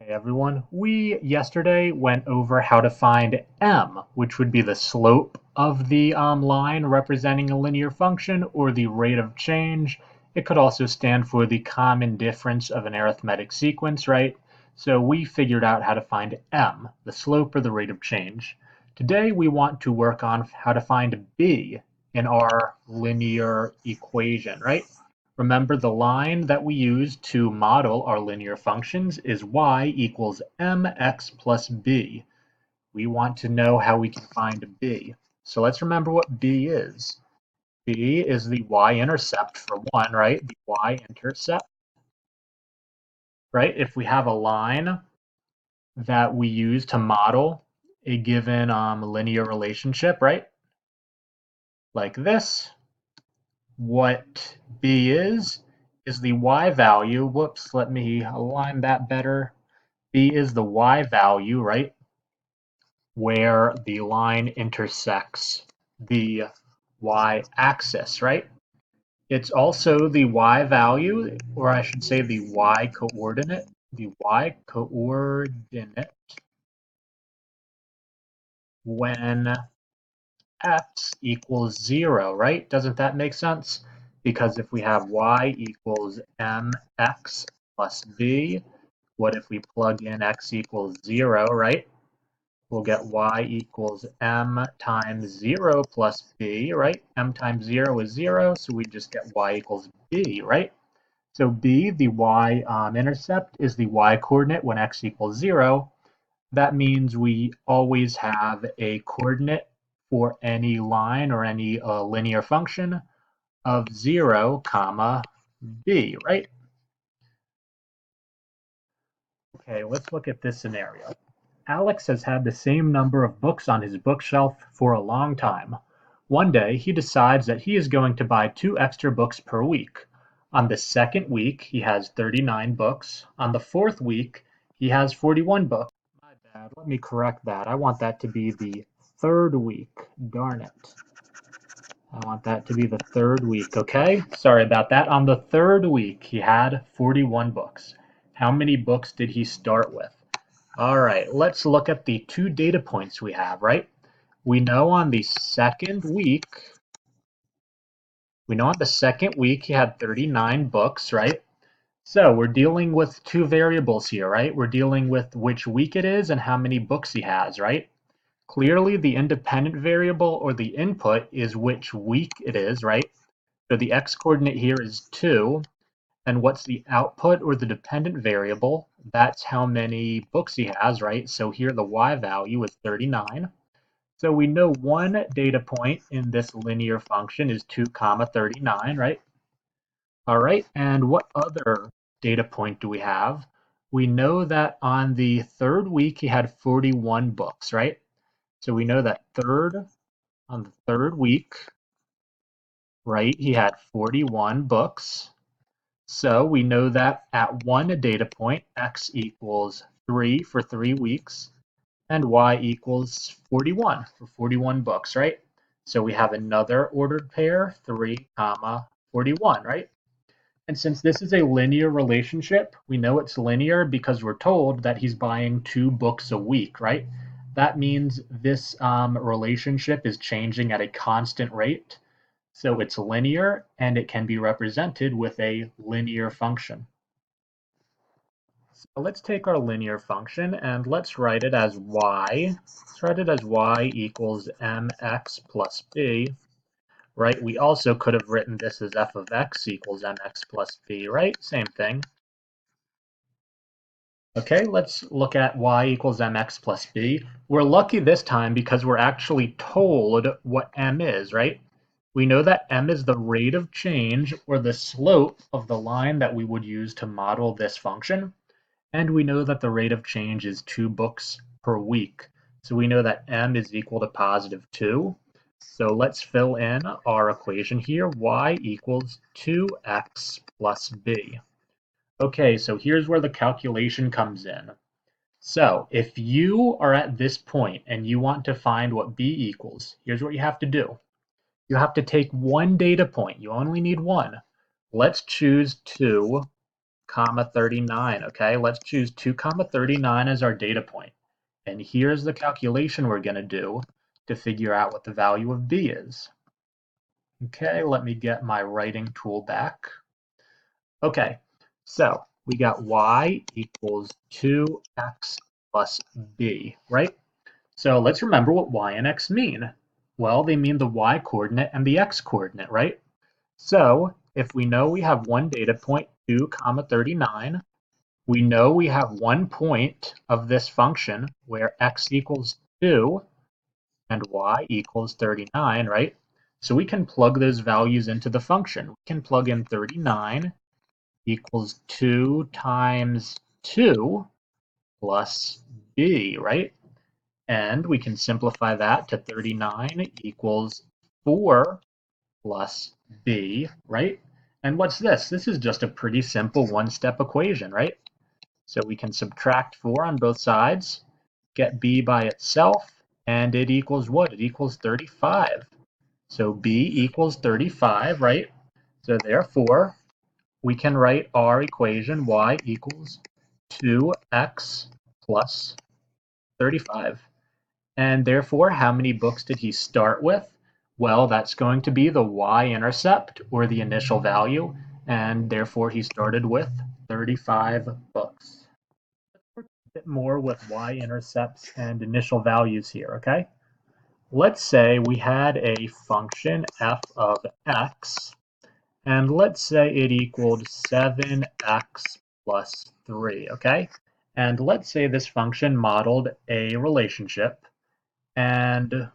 Hey everyone, we yesterday went over how to find m, which would be the slope of the line representing a linear function, or the rate of change. It could also stand for the common difference of an arithmetic sequence, right? So we figured out how to find m, the slope or the rate of change. Today we want to work on how to find b in our linear equation, right? Remember, the line that we use to model our linear functions is y equals mx plus b. We want to know how we can find b. So let's remember what b is. B is the y-intercept for 1, right? The y-intercept, right? If we have a line that we use to model a given linear relationship, right? Like this, what b is the y value. Whoops, let me align that better. B is the y value, right? Where the line intersects the y-axis, right? It's also the y value, or I should say the y coordinate, when x equals 0, right? Doesn't that make sense? Because if we have y equals mx plus b, what if we plug in x equals 0, right? We'll get y equals m times 0 plus b, right? M times 0 is 0, so we just get y equals b, right? So b, the y-intercept, is the y-coordinate when x equals 0. That means we always have a coordinate for any line or any linear function of 0, comma, b, right? Okay, let's look at this scenario. Alex has had the same number of books on his bookshelf for a long time. One day, he decides that he is going to buy 2 extra books per week. On the second week, he has 39 books. On the fourth week, he has 41 books. My bad, let me correct that. I want that to be the third week. Darn it. I want that to be the third week, okay? Sorry about that. On the third week, he had 41 books. How many books did he start with? All right, let's look at the 2 data points we have, right? We know on the second week, he had 39 books, right? So we're dealing with 2 variables here, right? We're dealing with which week it is and how many books he has, right? Clearly, the independent variable or the input is which week it is, right? So the x-coordinate here is 2. And what's the output or the dependent variable? That's how many books he has, right? So here the y value is 39. So we know one data point in this linear function is 2 comma 39, right? All right, and what other data point do we have? We know that on the third week he had 41 books, right? So we know that on the third week, right, he had 41 books. So we know that at one data point, x equals 3 for 3 weeks, and y equals 41 for 41 books, right? So we have another ordered pair, 3 comma 41, right? And since this is a linear relationship, we know it's linear because we're told that he's buying 2 books a week, right? That means this relationship is changing at a constant rate. So it's linear and it can be represented with a linear function. So let's take our linear function and let's write it as y. Let's write it as y equals mx plus b, right? We also could have written this as f of x equals mx plus b, right? Same thing. Okay, let's look at y equals mx plus b. We're lucky this time because we're actually told what m is, right? We know that m is the rate of change or the slope of the line that we would use to model this function. And we know that the rate of change is 2 books per week. So we know that m is equal to positive 2. So let's fill in our equation here. Y equals 2x plus b. Okay, so here's where the calculation comes in. So if you are at this point and you want to find what b equals, here's what you have to do. You have to take one data point. You only need one. Let's choose 2 comma 39. Okay, let's choose 2 comma 39 as our data point. And here's the calculation we're going to do to figure out what the value of b is. Okay, let me get my writing tool back. Okay, so we got y equals 2x plus b, right? So let's remember what y and x mean. Well, they mean the y coordinate and the x coordinate, right? So if we know we have one data point, 2 comma 39, we know we have one point of this function where x equals 2 and y equals 39, right? So we can plug those values into the function. We can plug in 39 equals 2 times 2 plus b, right? And we can simplify that to 39 equals 4 plus b, right? And what's this? This is just a pretty simple one-step equation, right? So we can subtract 4 on both sides, get b by itself, and it equals what? It equals 35. So b equals 35, right? So therefore, we can write our equation y equals 2x plus 35. And therefore, how many books did he start with? Well, that's going to be the y-intercept, or the initial value, and therefore he started with 35 books. Let's work a bit more with y-intercepts and initial values here, okay? Let's say we had a function f of x, and let's say it equaled 7x plus 3, okay? And let's say this function modeled a relationship, and